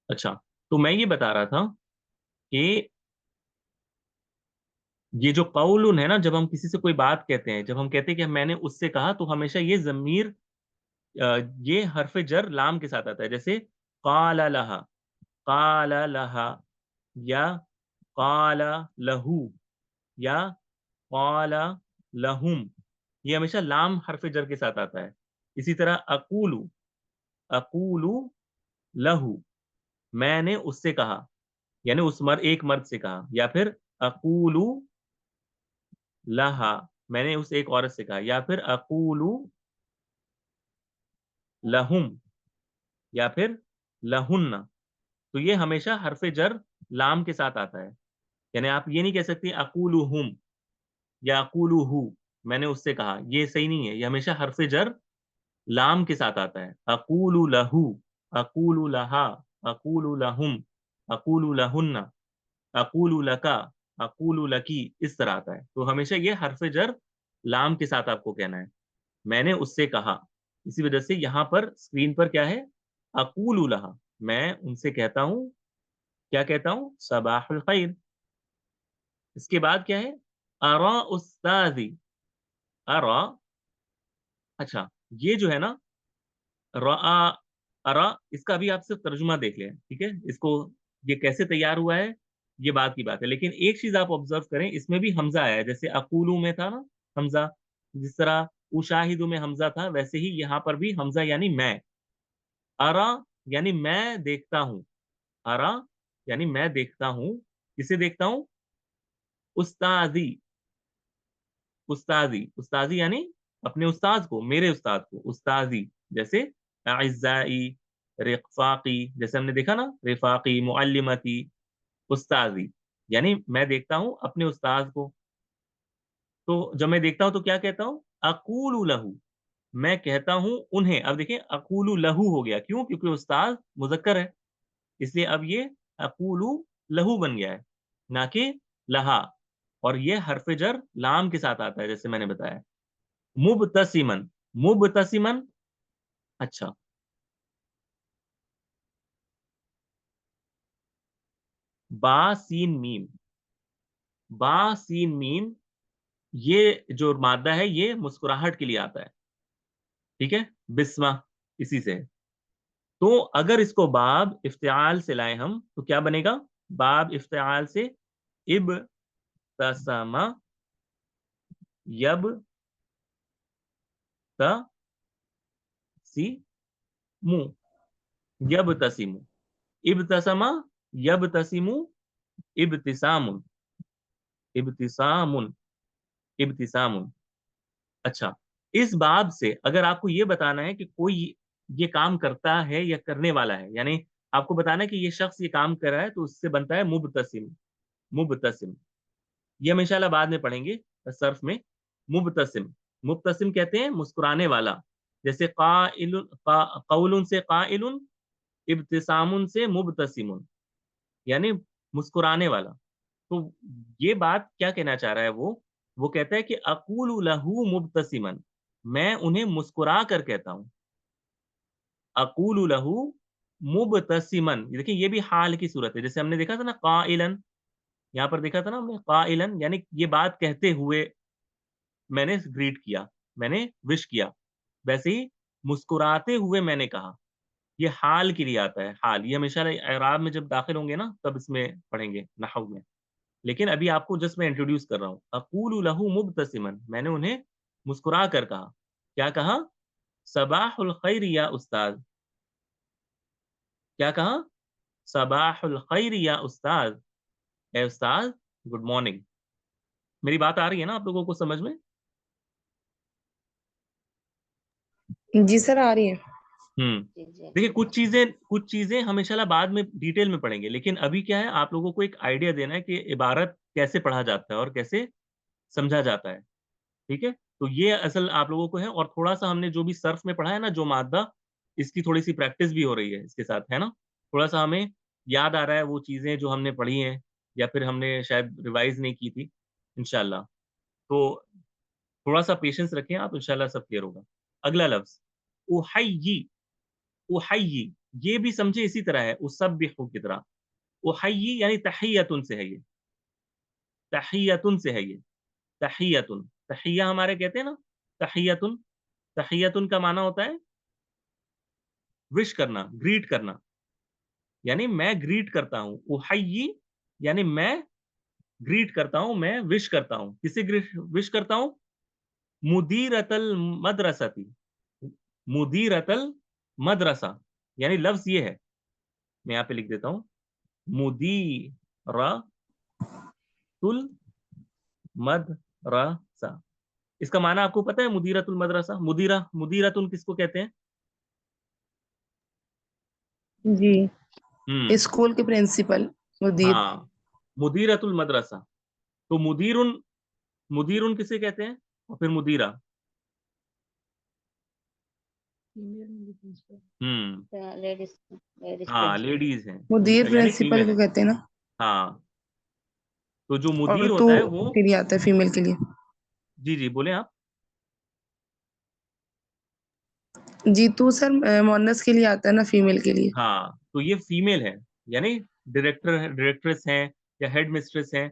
اچھا، تو میں یہ بتا رہا تھا کہ یہ جو قولن ہے نا، جب ہم کسی سے کوئی بات کہتے ہیں، جب ہم کہتے ہیں کہ میں نے اس سے کہا، تو ہمیشہ یہ ضمیر یہ حرف جر لام کے ساتھ آتا ہے، جیسے قال لہا، قال لہا، یا قال لہو، یا قال لہم، یہ ہمیشہ لام حرف جر کے ساتھ آتا ہے. اسی طرح اقولو، اقولو لہو، میں نے اس سے کہا، یعنی اس ایک مرد سے کہا. یا پھر اقولو لہا، میں نے اس ایک عورت سے کہا. یا پھر اقولو لہم، یا پھر لہن. تو یہ ہمیشہ حرف جر لام کے ساتھ آتا ہے. یعنی آپ یہ نہیں کہہ سکتے اقولہم یا اقولہ، میں نے اس سے کہا، یہ صحیح نہیں ہے. یہ ہمیشہ حرف جر لام کے ساتھ آتا ہے. اقول لہو، اقول لہا، اقول لہم، اقول لہن، اقول لکا، اقول لکی، اس طرح آتا ہے. تو ہمیشہ یہ حرف جر لام کے ساتھ آپ کو کہنا ہے، میں نے اس سے کہا. اسی وجہ سے یہاں پر اسکرین پر کیا ہے؟ اقول لہا، میں ان سے کہتا ہوں، کیا کہتا ہوں؟ صباح الخیر. اس کے بعد کیا ہے؟ ارا استاذی، ارا. اچھا، یہ جو ہے نا رآ، ارا، اس کا بھی آپ صرف ترجمہ دیکھ لیں، ٹھیک ہے؟ اس کو یہ کیسے تیار ہوا ہے یہ بات کی بات ہے. لیکن ایک چیز آپ آبزرو کریں، اس میں بھی حمزہ آیا ہے، جیسے اقولو میں تھا نا حمزہ، جس طرح اشاہدو میں حمزہ تھا، ویسے ہی یہاں پر بھی حمزہ یعنی میں. ارا یعنی میں دیکھتا ہوں، ارا یعنی میں دیکھتا ہوں. کسے دیکھتا ہوں؟ استاذی، استاذی، استاذی یعنی اپنے استاذ کو، میرے استاد کو، استاذی. جیسے اعزائی، رفاقی، جیسے ہم نے دیکھا نا، رفاقی، معلمتی، استاذی، یعنی میں دیکھتا ہوں اپنے استاذ کو. تو جب میں دیکھتا ہوں تو کیا کہتا ہوں؟ اقول لہو، میں کہتا ہوں انہیں. اب دیکھیں اقول لہو ہو گیا، کیوں؟ کیونکہ استاذ مذکر ہے، اس لیے اب یہ اقول لہو بن گیا ہے، نہ کہ لہا. اور یہ حرف جر لام کے ساتھ آتا ہے، جیسے میں نے بتایا. مبتسمن، مبتسمن. اچھا، با سین میم، با سین میم، یہ جو مادہ ہے یہ مسکراہٹ کے لیے آتا ہے، ٹھیک ہے؟ بسمہ، اسی سے. تو اگر اس کو باب افتعال سے لائیں ہم تو کیا بنے گا؟ باب افتعال سے اب تسما، یب تی مو، یب تسیمو، ابتسما، یب تسیمو، ابتسام، ابتسام، ابتسام. اچھا، اس باب سے اگر آپ کو یہ بتانا ہے کہ کوئی یہ کام کرتا ہے یا کرنے والا ہے، یعنی آپ کو بتانا ہے کہ یہ شخص یہ کام کر رہا ہے، تو اس سے بنتا ہے مبتسم، مبتسم. یہ ہم انشاءاللہ بعد میں پڑھیں گے صرف میں. مبتسم، مبتسم کہتے ہیں مسکرانے والا. جیسے قائل، قول سے قائل، ابتسام سے مبتسم، یعنی مسکرانے والا. تو یہ بات کیا کہنا چاہ رہا ہے وہ کہتا ہے کہ اقول لہو مبتسمن، میں انہیں مسکرا کر کہتا ہوں. اقول لہو مبتسمن، دیکھیں یہ بھی حال کی صورت ہے. جیسے ہم نے دیکھا تھا نا قائلن، یہاں پر دیکھا تھا نا ہم نے قائلن، یعنی یہ بات کہتے ہوئے میں نے گریٹ کیا، میں نے وش کیا. ویسے ہی مسکراتے ہوئے میں نے کہا، یہ حال کے لیے آتا ہے. حال یہ ہمیشہ اعراب میں جب داخل ہوں گے نا تب اس میں پڑھیں گے نحو میں. لیکن ابھی آپ کو جسٹ میں انٹروڈیوس کر رہا ہوں. اقول لہو مبتسمن، میں نے انہیں مسکرا کر کہا. کیا کہا؟ صباح الخیر یا استاد. کیا کہا؟ صباح الخیر یا استاد، اے استاد گڈ مارننگ. میری بات آ رہی ہے نا آپ لوگوں کو سمجھ میں؟ جی سر آ رہی ہے. دیکھیں کچھ چیزیں ہم انشاءاللہ بعد میں ڈیٹیل میں پڑھیں گے، لیکن ابھی کیا ہے آپ لوگوں کو ایک آئیڈیا دینا ہے کہ عبارت کیسے پڑھا جاتا ہے اور کیسے سمجھا جاتا ہے، ٹھیک ہے؟ تو یہ اصل آپ لوگوں کو ہے. اور تھوڑا سا ہم نے جو بھی صرف میں پڑھا ہے نا جو مادہ، اس کی تھوڑی سی پریکٹس بھی ہو رہی ہے اس کے ساتھ، ہے نا؟ تھوڑا سا ہمیں یاد آ رہا ہے وہ چیزیں جو ہم نے پڑھی ہیں یا پھر ہم نے شاید ریوائز نہیں کی تھی انشاءاللہ. تو تھوڑا سا پیشنس رکھیں آپ، انشاءاللہ سب کلیئر ہوگا. اگلا لفظ احیی احیی یہ بھی سمجھے اسی طرح ہے اسبح کی طرح. احیی یعنی تحیتن سے ہے یہ, تحیتن سے ہے یہ, تحیتن, تحیہ ہمارے کہتے ہیں نا, تحیتن, تحیتن کا معنی ہوتا ہے وش کرنا, گریٹ کرنا, یعنی میں گریٹ کرتا ہوں. احیی یعنی میں گریٹ کرتا ہوں, میں وش کرتا ہوں. کسے وش کرتا ہوں؟ مدیرۃ المدرسہ, مدیرۃ المدرسہ, یعنی لفظ یہ ہے, میں یہاں پہ لکھ دیتا ہوں, مدیرۃ المدرسہ. اس کا معنی آپ کو پتہ ہے مدیرۃ المدرسہ؟ مدیرۃ کس کو کہتے ہیں؟ جی اسکول کے پرنسپل, مدیر. ہاں مدیرۃ المدرسہ. تو مدیر کسے کہتے ہیں؟ اور پھر مدیرہ. ہاں لیڈیز ہیں, مدیر یعنی پرنسپل فیمیل کو ہے. کہتے ہیں نا, ہاں تو جو اور مدیر تو ہوتا ہے وہ, کے لیے آتا ہے فیمیل کے لیے. جی جی بولیں آپ. جی تو سر مونس کے لیے آتا ہے نا, فیمیل کے لیے. ہاں تو یہ فیمیل ہے, یعنی ڈائریکٹرس ہیں یا ہیڈ مسٹریس ہیں.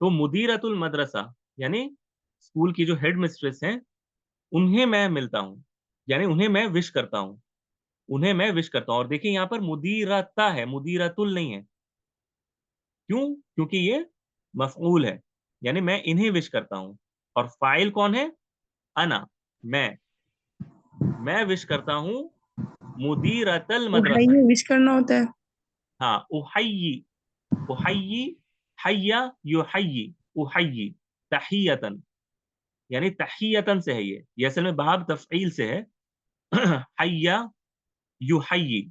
تو مدیرۃ المدرسہ یعنی اسکول کی جو ہیڈ مسٹریس ہیں انہیں میں ملتا ہوں, یعنی انہیں میں وش کرتا ہوں, انہیں میں وش کرتا ہوں. اور دیکھیں یہاں پر مدیرتا ہے, مدیرۃ نہیں ہے. کیوں؟ کیونکہ یہ مفعول ہے, یعنی میں انہیں وش کرتا ہوں. اور فاعل کون ہے؟ انا, میں وش کرتا ہوں مدیرۃ المدرسہ. اٹھائیے وش کرنا ہوتا ہے. ہاں احیی, احیی, حیا یحیی, احیی تحیتن, یعنی تحیتن سے ہے یہ اصل میں باب تفعیل سے ہے. حیا یحیی,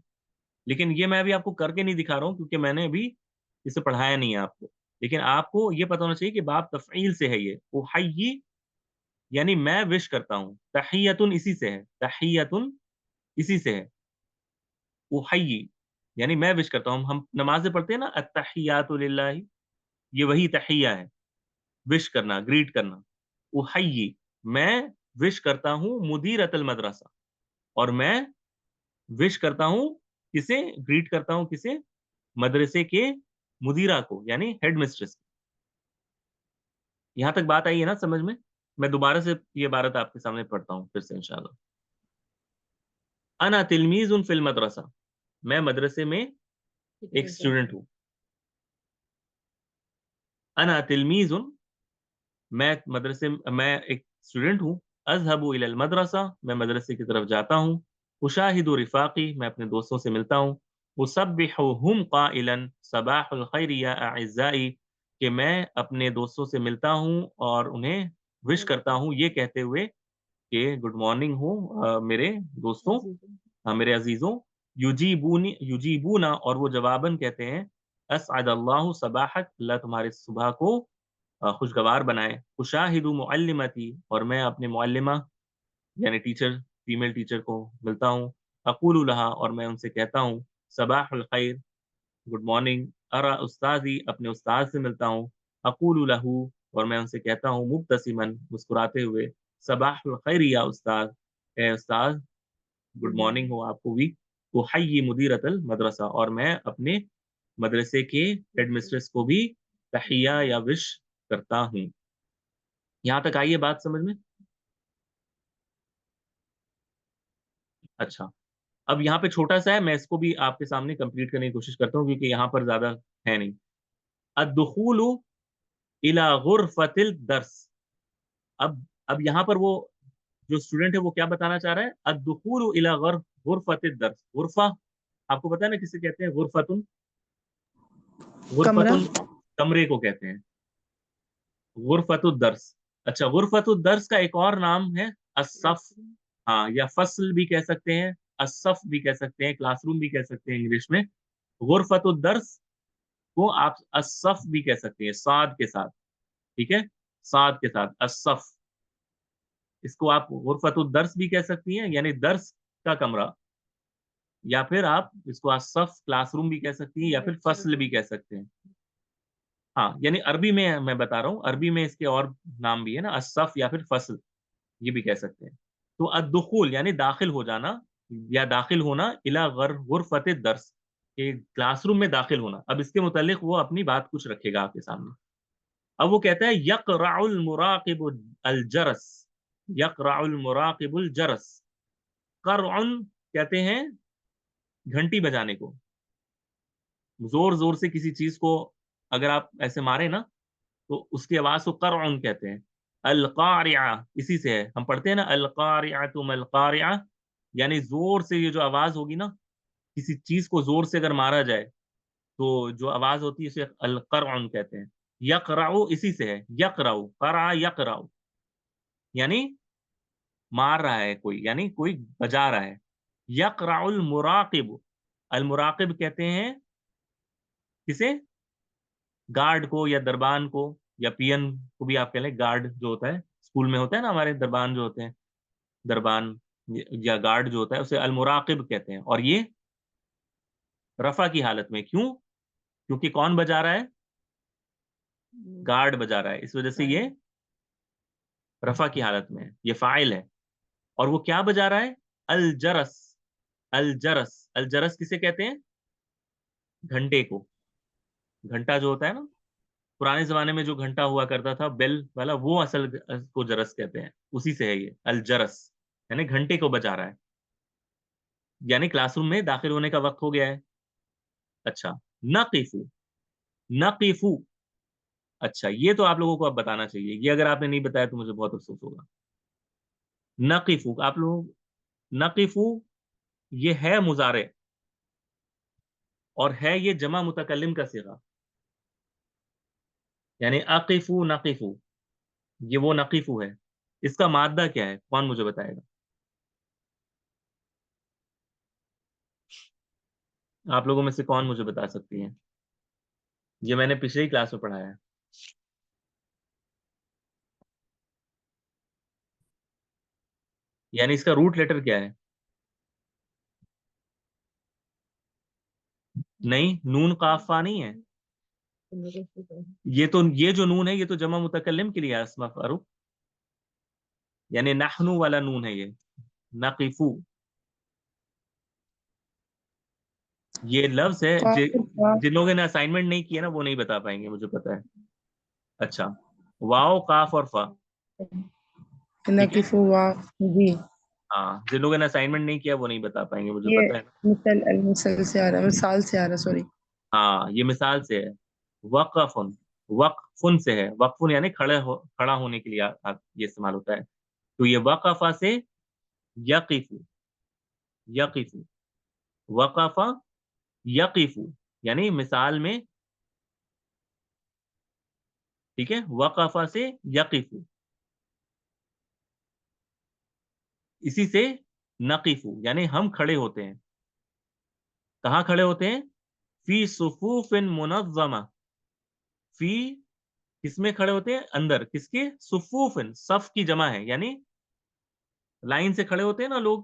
لیکن یہ میں ابھی آپ کو کر کے نہیں دکھا رہا ہوں کیونکہ میں نے ابھی اسے پڑھایا نہیں ہے آپ کو, لیکن آپ کو یہ پتہ ہونا چاہیے کہ باب تفعیل سے ہے یہ. احیی یعنی میں وش کرتا ہوں, تحیتن اسی سے ہے, تحیتن اسی سے ہے. احیی یعنی میں وش کرتا ہوں. ہم نمازیں پڑھتے ہیں نا, التحیات للہ, یہ وہی تحیہ ہے, وش کرنا, گریٹ کرنا. احیی میں وش کرتا ہوں مدیرۃ المدرسہ, اور میں وش کرتا ہوں کسے, گریٹ کرتا ہوں کسے, مدرسے کے مدیرہ کو, یعنی ہیڈ مسٹریس. یہاں تک بات آئی ہے نا سمجھ میں؟ میں دوبارہ سے یہ عبارت آپ کے سامنے پڑھتا ہوں پھر سے انشاءاللہ. انا تلمیذ فی المدرسہ, میں مدرسے میں ایک اسٹوڈنٹ ہوں. انا تلمیذ, میں ایک اسٹوڈنٹ ہوں. اذهب الى المدرسہ, میں مدرسے کی طرف جاتا ہوں. اشاہد رفاقی, میں اپنے دوستوں سے ملتا ہوں. اسبحهم قائلا صباح الخیر یا اعزائی, کہ میں اپنے دوستوں سے ملتا ہوں اور انہیں وش کرتا ہوں یہ کہتے ہوئے کہ گڈ مارننگ ہو میرے دوستوں, میرے عزیزوں. یجیبونا, اور وہ جواباً کہتے ہیں اسعد اللہ صباحک, اللہ تمہارے صبح کو خوشگوار بنائے. اشاہد معلمتی, اور میں اپنے معلمہ یعنی ٹیچر, فیمیل ٹیچر کو ملتا ہوں. اقول لہا, اور میں ان سے کہتا ہوں صباح الخیر, گڈ مارننگ. ارا استاذی, اپنے استاد سے ملتا ہوں. اقول لہو, اور میں ان سے کہتا ہوں مبتسمن, مسکراتے ہوئے, صباح الخیر یا استاد, اے استاد گڈ مارننگ ہو آپ کو بھی. احیی مدیرۃ المدرسہ, اور میں اپنے مدرسے کے ہیڈ مسٹریس کو بھی تحیہ یا وش کرتا ہوں. یہاں تک آئیے بات سمجھ میں؟ اچھا, اب یہاں پہ چھوٹا سا ہے, میں اس کو بھی آپ کے سامنے کمپلیٹ کرنے کی کوشش کرتا ہوں کیونکہ یہاں پر زیادہ ہے نہیں. الدخول الى غرفۃ الدرس, اب یہاں پر وہ جو اسٹوڈنٹ ہے وہ کیا بتانا چاہ رہا ہے؟ الدخول الى غرفۃ الدرس. غرفہ آپ کو پتا ہے نا کسے کہتے ہیں؟ غرفتن, کمرہ. غرفتن کمرے کو کہتے ہیں, غرفۃ الدرس. اچھا, غرفۃ الدرس کا ایک اور نام ہے الصف, ہاں, یا فصل بھی کہہ سکتے ہیں, الصف بھی کہہ سکتے ہیں, کلاس روم بھی کہہ سکتے ہیں انگلش میں. غرفۃ الدرس کو آپ الصف بھی کہہ سکتے ہیں, صاد کے ساتھ, ٹھیک ہے, صاد کے ساتھ الصف. اس کو آپ غرفۃ الدرس بھی کہہ سکتی ہیں, یعنی درس کا کمرہ, یا پھر آپ اس کو الصف کلاس روم بھی کہہ سکتی ہیں, یا پھر فصل بھی کہہ سکتے ہیں. ہاں, یعنی عربی میں بتا رہا ہوں, عربی میں اس کے اور نام بھی ہے نا, الصف یا پھر فصل, یہ بھی کہہ سکتے ہیں. تو الدخول یعنی داخل ہو جانا یا داخل ہونا الی غرفت الدرس، کہ کلاس روم میں داخل ہونا. اب اس کے متعلق وہ اپنی بات کچھ رکھے گا آپ کے سامنے. اب وہ کہتا ہے یقرع المراقب الجرس، یقرع المراقب الجرس. قرع کہتے ہیں گھنٹی بجانے کو. زور زور سے کسی چیز کو اگر آپ ایسے مارے نا تو اس کی آواز کو قرع کہتے ہیں. القارعہ اسی سے ہے، ہم پڑھتے ہیں نا القارعۃ ما القارعہ، یعنی زور سے یہ جو آواز ہوگی نا، کسی چیز کو زور سے اگر مارا جائے تو جو آواز ہوتی ہے اسے القرع کہتے ہیں. یقرع اسی سے ہے، یقرع قرع یقرع یعنی مار رہا ہے کوئی، یعنی کوئی بجا رہا ہے. یقرع المراقب، المراقب کہتے ہیں کسے؟ گارڈ کو یا دربان کو، یا پی این کو بھی آپ کہہ لیں. گارڈ جو ہوتا ہے اسکول میں ہوتا ہے نا ہمارے دربان جو ہوتے ہیں، دربان یا گارڈ جو ہوتا ہے اسے المراقب کہتے ہیں. اور یہ رفع کی حالت میں. کیوں؟ کیونکہ کون بجا رہا ہے؟ گارڈ بجا رہا ہے، اس وجہ سے یہ رفع کی حالت میں ہے، یہ فاعل ہے. اور وہ کیا بجا رہا ہے؟ الجرس، الجرس. الجرس کسے کہتے ہیں؟ گھنٹے کو. گھنٹا جو ہوتا ہے نا پرانے زمانے میں جو گھنٹا ہوا کرتا تھا بیل والا، وہ اصل کو جرس کہتے ہیں، اسی سے ہے یہ الجرس، یعنی گھنٹے کو بجا رہا ہے. یعنی کلاس روم میں داخل ہونے کا وقت ہو گیا ہے. اچھا نقفو، نقفو. اچھا یہ تو آپ لوگوں کو اب بتانا چاہیے، یہ اگر آپ نے نہیں بتایا تو مجھے بہت افسوس ہوگا. نقفو آپ لوگ، نقفو یہ ہے مضارع اور ہے یہ جمع متکلم کا صیغہ، یعنی اقفو نقفو، یہ وہ نقفو ہے. اس کا مادہ کیا ہے؟ کون مجھے بتائے گا؟ آپ لوگوں میں سے کون مجھے بتا سکتی ہیں؟ یہ میں نے پچھلے ہی کلاس میں پڑھایا ہے. یعنی اس کا روٹ لیٹر کیا ہے؟ نہیں، نون قافہ نہیں ہے. یہ جو نون ہے یہ تو جمع متکلم کے لیے ہے اسما فاروق، یعنی نحنو والا نون ہے یہ، نقفو. یہ لفظ ہے جن لوگوں نے اسائنمنٹ نہیں کیا نا وہ نہیں بتا پائیں گے، مجھے پتا ہے. اچھا واو قاف اور فا، ٹھیک ہے. نقفو واو جی. ہاں جن لوگوں نے اسائنمنٹ نہیں کیا وہ نہیں بتا پائیں گے، مجھے یہ پتا ہے. مثل المثل سے آ رہا ہے، مثال سے آ رہا ہے، سوری. ہاں یہ مثال سے ہے. وقفن، وقفن سے ہے. وقفن یعنی کھڑا ہونے کے لیے یہ استعمال ہوتا ہے. تو یہ وقفہ سے یقفو، یقفو، وقفہ یقفو یعنی مثال میں، ٹھیک ہے. وقفہ سے یقفو، اسی سے نقفو یعنی ہم کھڑے ہوتے ہیں. کہاں کھڑے ہوتے ہیں؟ فی صفوف منظمہ، فی کس میں کھڑے ہوتے ہیں؟ اندر. کس کے؟ صفوف، صف کی جمع ہے، یعنی لائن سے کھڑے ہوتے ہیں نا لوگ،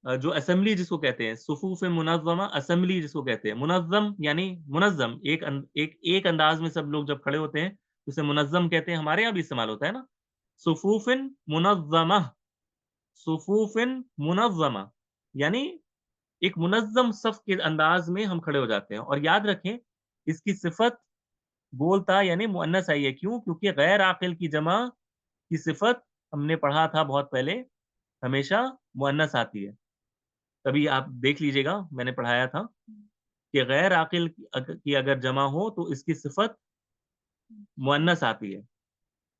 جو اسمبلی جس کو کہتے ہیں. صفوف منظمہ اسمبلی جس کو کہتے ہیں. منظم یعنی منظم، ایک انداز میں سب لوگ جب کھڑے ہوتے ہیں اسے منظم کہتے ہیں. ہمارے یہاں بھی استعمال ہوتا ہے نا صفوف منظمہ، صفوف منظمہ یعنی ایک منظم صف کے انداز میں ہم کھڑے ہو جاتے ہیں. اور یاد رکھیں اس کی صفت بولتا یعنی مؤنث آئی ہے. کیوں؟ کیونکہ غیر عاقل کی جمع کی صفت ہم نے پڑھا تھا بہت پہلے، ہمیشہ مؤنث آتی ہے. کبھی آپ دیکھ لیجئے گا، میں نے پڑھایا تھا کہ غیر عاقل کی اگر جمع ہو تو اس کی صفت مؤنث آتی ہے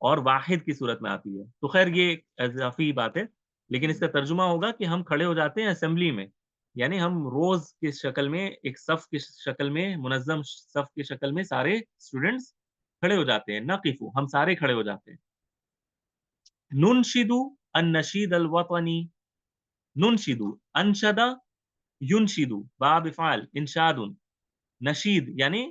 اور واحد کی صورت میں آتی ہے. تو خیر یہ اضافی بات ہے، لیکن اس کا ترجمہ ہوگا کہ ہم کھڑے ہو جاتے ہیں اسمبلی میں، یعنی ہم روز کی شکل میں، ایک صف کی شکل میں، منظم صف کی شکل میں سارے اسٹوڈنٹس کھڑے ہو جاتے ہیں. نقفو ہم سارے کھڑے ہو جاتے ہیں. ننشدو النشید الوطنی، ننشدو انشدہ ینشدو باب فعل انشاد. نشید یعنی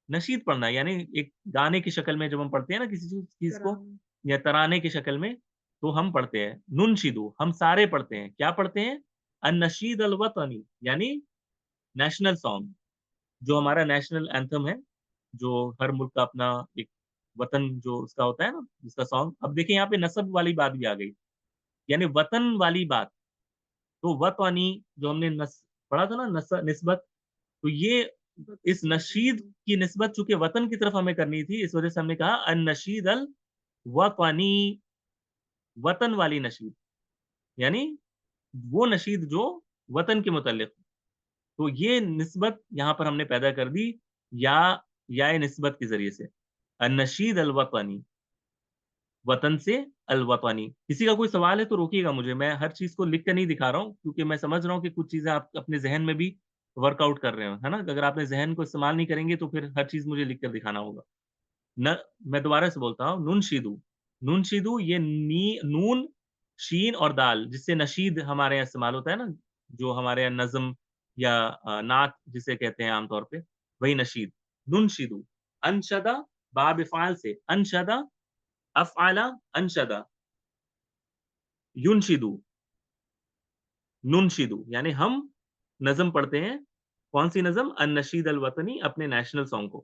نشید پڑھنا، یعنی ایک گانے کی شکل میں جب ہم پڑھتے ہیں نا کسی چیز کو، یا ترانے کی شکل میں، تو ہم پڑھتے ہیں. ننشدو ہم سارے پڑھتے ہیں. کیا پڑھتے ہیں؟ النشید الوطنی یعنی نیشنل سانگ، جو ہمارا نیشنل اینتھم ہے، جو ہر ملک کا اپنا ایک وطن جو اس کا ہوتا ہے نا جس کا سانگ. اب دیکھیں یہاں پہ نسب والی بات بھی آ گئی یعنی وطن والی بات. تو وطنی جو ہم نے پڑھا تھا نا نسبت, تو یہ اس نشید کی نسبت چونکہ وطن کی طرف ہمیں کرنی تھی, اس وجہ سے ہم نے کہا النشید الوطنی, وطن والی نشید, یعنی وہ نشید جو وطن کے متعلق. تو یہ نسبت یہاں پر ہم نے پیدا کر دی یا نسبت کے ذریعے سے, النشید الوطنی, وطن سے الوطنی. کسی کا کوئی سوال ہے تو روکیے گا مجھے, میں ہر چیز کو لکھ کے نہیں دکھا رہا ہوں کیونکہ میں سمجھ رہا ہوں کہ کچھ چیزیں آپ اپنے ذہن میں بھی ورک آؤٹ کر رہے ہو, ہے نا. اگر آپ نے ذہن کو استعمال نہیں کریں گے تو پھر ہر چیز مجھے لکھ کر دکھانا ہوگا. میں دوبارہ سے بولتا ہوں, نون شیدو, یہ نون شین اور دال جس سے نشید ہمارے یہاں استعمال ہوتا ہے نا, جو ہمارے یہاں نظم یا نعت جسے کہتے ہیں عام طور پہ, وہی نشید. نون شیدو, انشدہ باب افعال سے, انشدہ افعل انشدہ, ینشدو, ننشدو, یعنی ہم نظم پڑھتے ہیں. کون سی نظم؟ النشید الوطنی, اپنے نیشنل سانگ کو.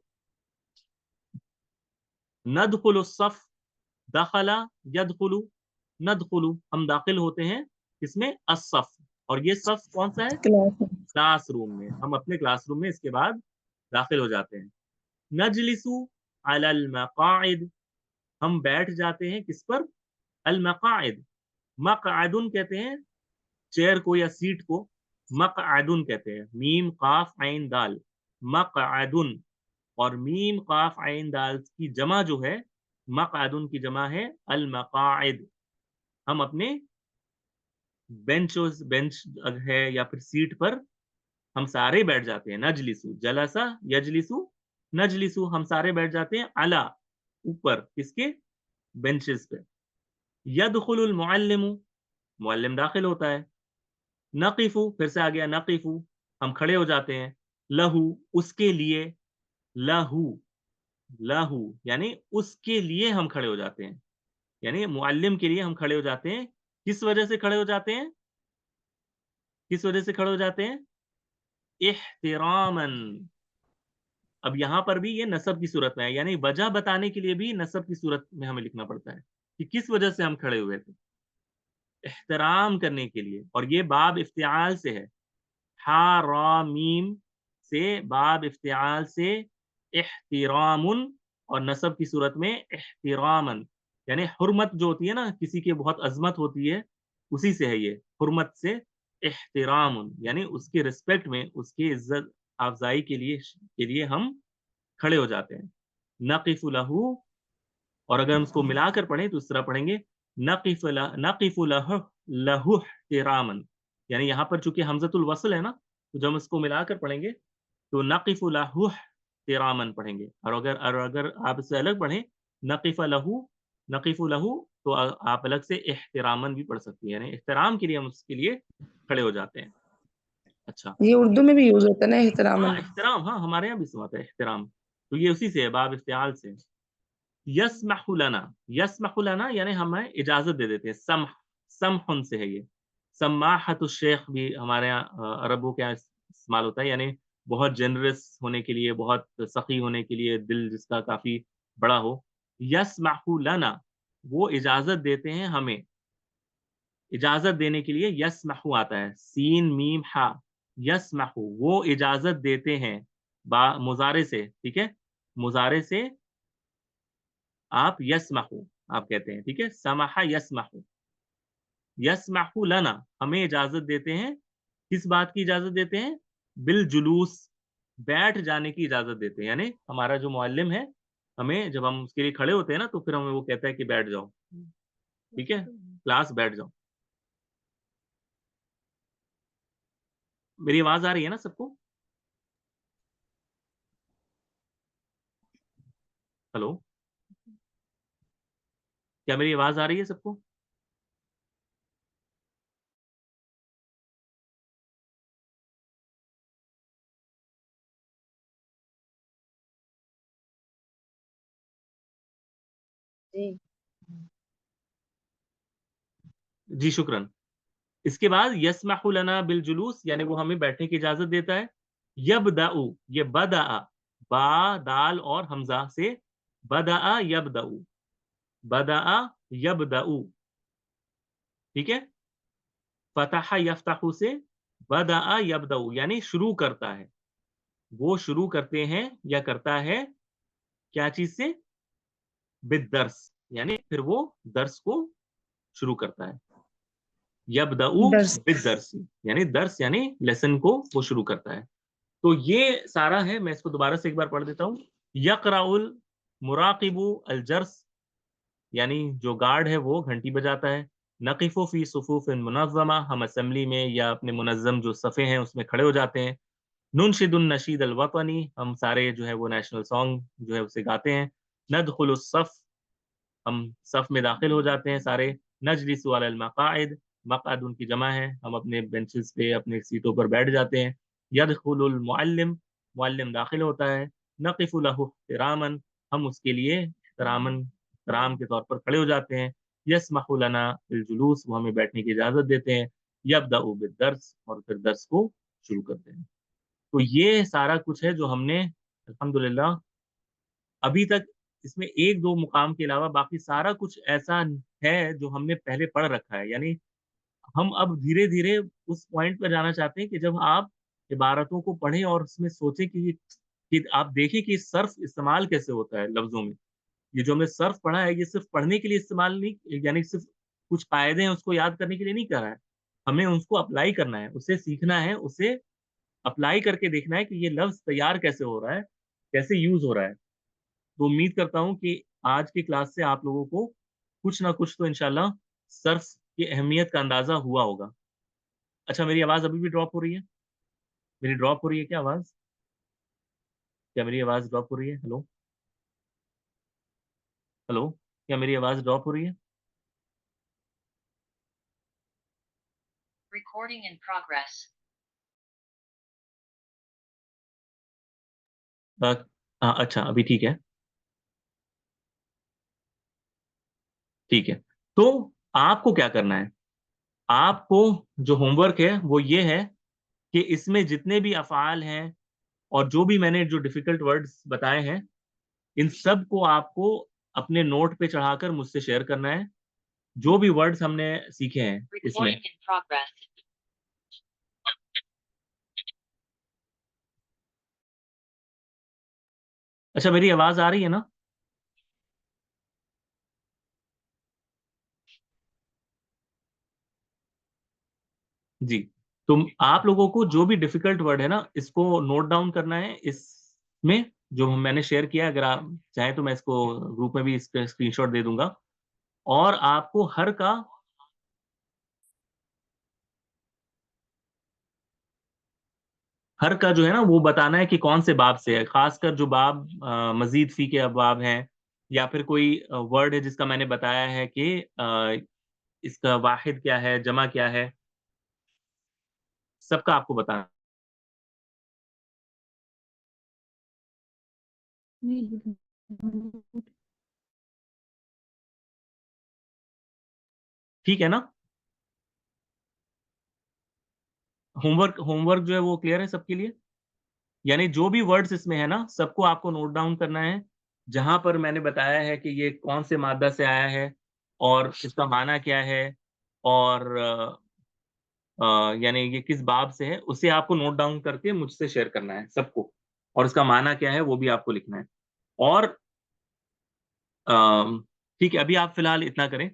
ندخل الصف, دخل یدخل, ندخل, ہم داخل ہوتے ہیں کس میں؟ الصف. اور یہ صف کون سا ہے؟ کلاس میں. کلاس روم میں. ہم اپنے کلاس روم میں اس کے بعد داخل ہو جاتے ہیں. نجلس علی المقاعد, ہم بیٹھ جاتے ہیں کس پر؟ المقاعد. مقعدن کہتے ہیں چیئر کو یا سیٹ کو, مقعدن کہتے ہیں. میم قاف عین دال, مقعدن. اور میم قاف عین دال کی جمع جو ہے, مقعدن کی جمع ہے المقاعد. ہم اپنے بینچ ہے یا پھر سیٹ پر ہم سارے بیٹھ جاتے ہیں. نجلسو, جلسا یجلسو, نجلسو, ہم سارے بیٹھ جاتے ہیں. علا, اوپر, کس کے؟ بینچز پہ. یدخل المعلم, معلم داخل ہوتا ہے. نقفو, پھر سے آ گیا نقفو, ہم کھڑے ہو جاتے ہیں. لہو, اس کے لیے, لہو یعنی اس کے لیے ہم کھڑے ہو جاتے ہیں, یعنی معلم کے لیے ہم کھڑے ہو جاتے ہیں. کس وجہ سے کھڑے ہو جاتے ہیں؟ کس وجہ سے کھڑے ہو جاتے ہیں؟ احتراما. اب یہاں پر بھی یہ نصب کی صورت میں ہے, یعنی وجہ بتانے کے لیے بھی نصب کی صورت میں ہمیں لکھنا پڑتا ہے کہ کس وجہ سے ہم کھڑے ہوئے تھے. احترام کرنے کے لیے. اور یہ باب افتعال سے ہے, حرامیم سے, باب افتعال سے. احترام, اور نصب کی صورت میں احترامن, یعنی حرمت جو ہوتی ہے نا, کسی کی بہت عظمت ہوتی ہے, اسی سے ہے یہ حرمت سے. احترام یعنی اس کے رسپیکٹ میں, اس کی عزت افزائی کے لیے ہم کھڑے ہو جاتے ہیں. نقف لہو, اور اگر ہم اس کو ملا کر پڑھیں تو اس طرح پڑھیں گے نقف لہو احتراما, یعنی یہاں پر چونکہ حمزۃ الوصل ہے نا, تو جب ہم اس کو ملا کر پڑھیں گے تو نقف لہو احتراما پڑھیں گے. اور اگر آپ اس سے الگ پڑھیں نقف لہو تو آپ الگ سے احترامن بھی پڑھ سکتے ہیں, یعنی احترام کے لیے ہم اس کے لیے کھڑے ہو جاتے ہیں. اچھا, یہ اردو میں بھی یوز ہوتا ہے نا احترام. ہاں احترام, ہاں ہمارے یہاں بھی سمجھتا ہے احترام, تو یہ اسی سے ہے, باب افتعال سے. یسمح لنا, یسمح لنا یعنی ہمیں اجازت دے دیتے ہیں. سمحن سے ہے یہ. سماحت الشیخ بھی ہمارے یہاں عربوں کے یہاں استعمال ہوتا ہے, یعنی بہت جنرس ہونے کے لیے, بہت سخی ہونے کے لیے, دل جس کا کافی بڑا ہو. یسمح لنا, وہ اجازت دیتے ہیں ہمیں. اجازت دینے کے لیے یسمح آتا ہے, سین میم ہا, یسمح, وہ اجازت دیتے ہیں. مضارع سے, ٹھیک ہے, مضارع سے آپ یسمح آپ کہتے ہیں, ٹھیک ہے. سمح یسمح, یسمح لنا, ہمیں اجازت دیتے ہیں. کس بات کی اجازت دیتے ہیں؟ بالجلوس, بیٹھ جانے کی اجازت دیتے ہیں. یعنی ہمارا جو معلم ہے, ہمیں جب ہم اس کے لیے کھڑے ہوتے ہیں نا, تو پھر ہمیں وہ کہتا ہے کہ بیٹھ جاؤ, ٹھیک ہے, کلاس بیٹھ جاؤ. میری آواز آ رہی ہے نا سب کو؟ ہلو, کیا میری آواز آ رہی ہے سب کو؟ جی شکرن. اس کے بعد یسمح لنا بالجلوس, یعنی وہ ہمیں بیٹھنے کی اجازت دیتا ہے. یبدأ, یہ بدأ, با دال اور حمزہ سے, بدأ یبدأ, بدأ یبدأ, ٹھیک ہے. فتح یفتح سے بدأ یبدأ یعنی شروع کرتا ہے, وہ شروع کرتے ہیں یا کرتا ہے کیا چیز سے؟ بالدرس, یعنی پھر وہ درس کو شروع کرتا ہے. یبدأ درس. بالدرس یعنی درس یعنی لیسن کو وہ شروع کرتا ہے. تو یہ سارا ہے, میں اس کو دوبارہ سے ایک بار پڑھ دیتا ہوں. یقرأ المراقب الجرس یعنی جو گارڈ ہے وہ گھنٹی بجاتا ہے. نقف فی صفوف منظمہ ہم اسمبلی میں یا اپنے منظم جو صفے ہیں اس میں کھڑے ہو جاتے ہیں. ننشد النشید الوطنی ہم سارے جو ہے وہ نیشنل سانگ جو ہے اسے گاتے ہیں. ندخل الصف ہم صف میں داخل ہو جاتے ہیں سارے. نجلس علی المقاعد مقعد ان کی جمع ہے, ہم اپنے بینچز پہ اپنے سیٹوں پر بیٹھ جاتے ہیں. یدخل المعلم معلم داخل ہوتا ہے. نقف له احتراما ہم اس کے لیے احترام کے طور پر کھڑے ہو جاتے ہیں. یسمح لنا الجلوس وہ ہمیں بیٹھنے کی اجازت دیتے ہیں. یبدأ بالدرس اور پھر درس کو شروع کرتے ہیں. تو یہ سارا کچھ ہے جو ہم نے الحمدللہ ابھی تک اس میں ایک دو مقام کے علاوہ باقی سارا کچھ ایسا ہے جو ہم نے پہلے پڑھ رکھا ہے. یعنی ہم اب دھیرے دھیرے اس پوائنٹ پر جانا چاہتے ہیں کہ جب آپ عبارتوں کو پڑھیں اور اس میں سوچیں کہ آپ دیکھیں کہ صرف استعمال کیسے ہوتا ہے لفظوں میں. یہ جو ہم نے صرف پڑھا ہے یہ صرف پڑھنے کے لیے استعمال نہیں, یعنی صرف کچھ قاعدے ہیں اس کو یاد کرنے کے لیے نہیں کر رہا ہے, ہمیں اس کو اپلائی کرنا ہے, اسے سیکھنا ہے, اسے اپلائی کر کے دیکھنا ہے کہ یہ لفظ تیار کیسے ہو رہا ہے, کیسے یوز ہو رہا ہے. تو امید کرتا ہوں کہ آج کی کلاس سے آپ لوگوں کو کچھ نہ کچھ تو انشاءاللہ صرف کی اہمیت کا اندازہ ہوا ہوگا. اچھا میری آواز ابھی بھی ڈراپ ہو رہی ہے؟ میری ڈراپ ہو رہی ہے کیا آواز؟ کیا میری آواز ڈراپ ہو رہی ہے؟ ہلو ہلو, کیا میری آواز ڈراپ ہو رہی ہے؟ Recording in progress. اچھا ابھی ٹھیک ہے. ٹھیک ہے, تو آپ کو کیا کرنا ہے, آپ کو جو ہوم ورک ہے وہ یہ ہے کہ اس میں جتنے بھی افعال ہیں اور جو بھی میں نے جو ڈیفیکلٹ ورڈز بتائے ہیں ان سب کو آپ کو اپنے نوٹ پہ چڑھا کر مجھ سے شیئر کرنا ہے. جو بھی ورڈز ہم نے سیکھے ہیں اس میں. Recording in progress. اچھا میری آواز آ رہی ہے نا؟ جی, تو آپ لوگوں کو جو بھی ڈیفیکلٹ ورڈ ہے نا اس کو نوٹ ڈاؤن کرنا ہے. اس میں جو میں نے شیئر کیا اگر آپ چاہیں تو میں اس کو گروپ میں بھی اس کا اسکرین شاٹ دے دوں گا, اور آپ کو ہر کا جو ہے نا وہ بتانا ہے کہ کون سے باب سے ہے, خاص کر جو باب مزید فی کے ابواب ہیں یا پھر کوئی ورڈ ہے جس کا میں نے بتایا ہے کہ اس کا واحد کیا ہے, جمع کیا ہے, سب کا آپ کو بتانا. ٹھیک ہے نا؟ ہوم ورک جو ہے وہ کلیئر ہے سب کے لیے؟ یعنی جو بھی ورڈز اس میں ہے نا سب کو آپ کو نوٹ ڈاؤن کرنا ہے, جہاں پر میں نے بتایا ہے کہ یہ کون سے مادہ سے آیا ہے اور اس کا معنی کیا ہے اور یعنی یہ کس باب سے ہے, اسے آپ کو نوٹ ڈاؤن کر کے مجھ سے شیئر کرنا ہے سب کو, اور اس کا معنی کیا ہے وہ بھی آپ کو لکھنا ہے. اور ٹھیک ہے, ابھی آپ فی الحال اتنا کریں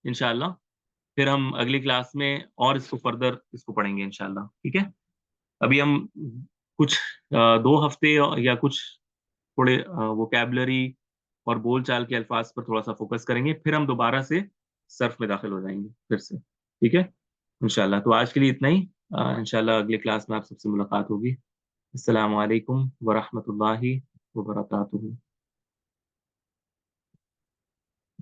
انشاءاللہ, پھر ہم اگلی کلاس میں اور اس کو فردر اس کو پڑھیں گے انشاءاللہ. ٹھیک ہے, ابھی ہم کچھ 2 ہفتے یا کچھ تھوڑے ووکیبلری اور بول چال کے الفاظ پر تھوڑا سا فوکس کریں گے, پھر ہم دوبارہ سے صرف میں داخل ہو جائیں گے پھر سے. ٹھیک ہے انشاءاللہ. تو آج کے لیے اتنا ہی, انشاءاللہ اگلی کلاس میں آپ سب سے ملاقات ہوگی. السلام علیکم ورحمۃ اللہ وبرکاتہ.